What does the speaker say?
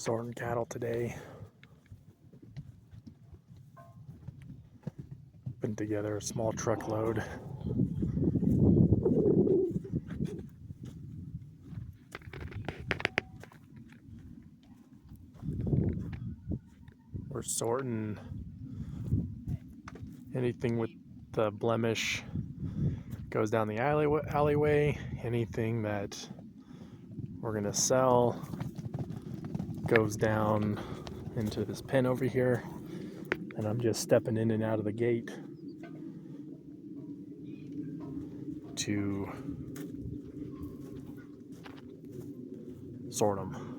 Sorting cattle today. Putting together a small truckload. We're sorting anything with the blemish goes down the alleyway. Anything that we're gonna sell goes down into this pen over here, and I'm just stepping in and out of the gate to sort them.